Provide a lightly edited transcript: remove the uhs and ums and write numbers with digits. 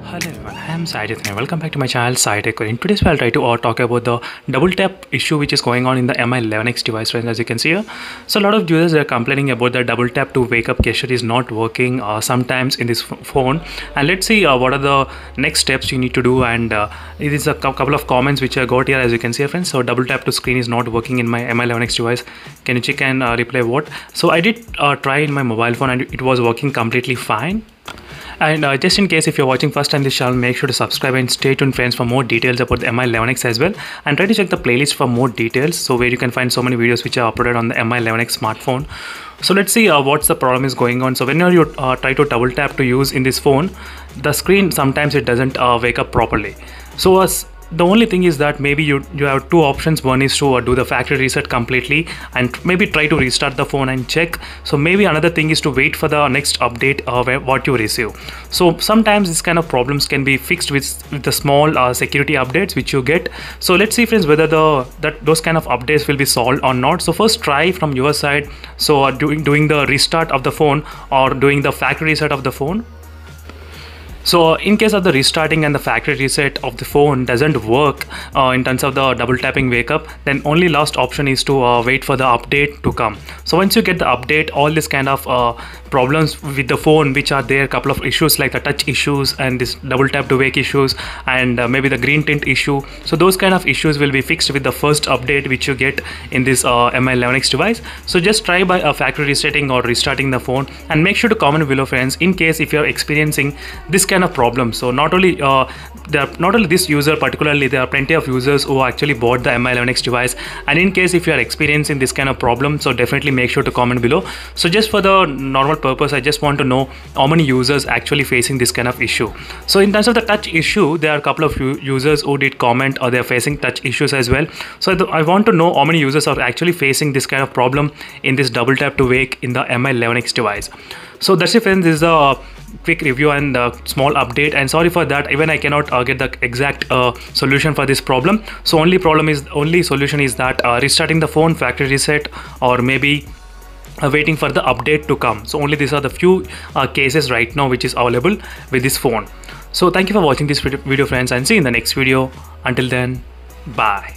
Hello everyone, I am Saidith and welcome back to my channel SciTech. In today's video I'll try to talk about the double tap issue which is going on in the Mi11X device, friends, as you can see here. So a lot of users are complaining about the double tap to wake up gesture is not working sometimes in this phone, and let's see what are the next steps you need to do. And it is a couple of comments which I got here, as you can see here, friends. So double tap to screen is not working in my Mi11X device. Can you check and reply what? So I did try in my mobile phone and it was working completely fine. And just in case if you're watching first time this channel, make sure to subscribe and stay tuned, friends, for more details about the Mi11X as well, and try to check the playlist for more details, so where you can find so many videos which are uploaded on the Mi11X smartphone. So let's see what's the problem is going on. So whenever you try to double tap to use in this phone, the screen sometimes it doesn't wake up properly. So the only thing is that maybe you have two options. One is to do the factory reset completely and maybe try to restart the phone and check. So maybe another thing is to wait for the next update what you receive. So sometimes this kind of problems can be fixed with the small security updates which you get. So let's see, friends, whether those kind of updates will be solved or not. So first try from your side, so doing the restart of the phone or doing the factory reset of the phone. So in case of the restarting and the factory reset of the phone doesn't work in terms of the double tapping wake up, then only last option is to wait for the update to come. So once you get the update, all this kind of problems with the phone which are there, couple of issues like the touch issues and this double tap to wake issues and maybe the green tint issue, so those kind of issues will be fixed with the first update which you get in this Mi11X device. So just try by factory resetting or restarting the phone, and make sure to comment below, friends, in case if you're experiencing this kind of problem. So not only this user particularly, there are plenty of users who actually bought the Mi11X device, and in case if you are experiencing this kind of problem, so definitely make sure to comment below. So just for the normal purpose, I just want to know how many users actually facing this kind of issue. So in terms of the touch issue, there are a couple of users who did comment or they're facing touch issues as well. So I want to know how many users are actually facing this kind of problem in this double tap to wake in the Mi11X device. So that's it, friends. This is a quick review and small update, and sorry for that, even I cannot get the exact solution for this problem. So only solution is that restarting the phone, factory reset, or maybe waiting for the update to come. So only these are the few cases right now which is available with this phone. So thank you for watching this video, friends, and see you in the next video. Until then, bye.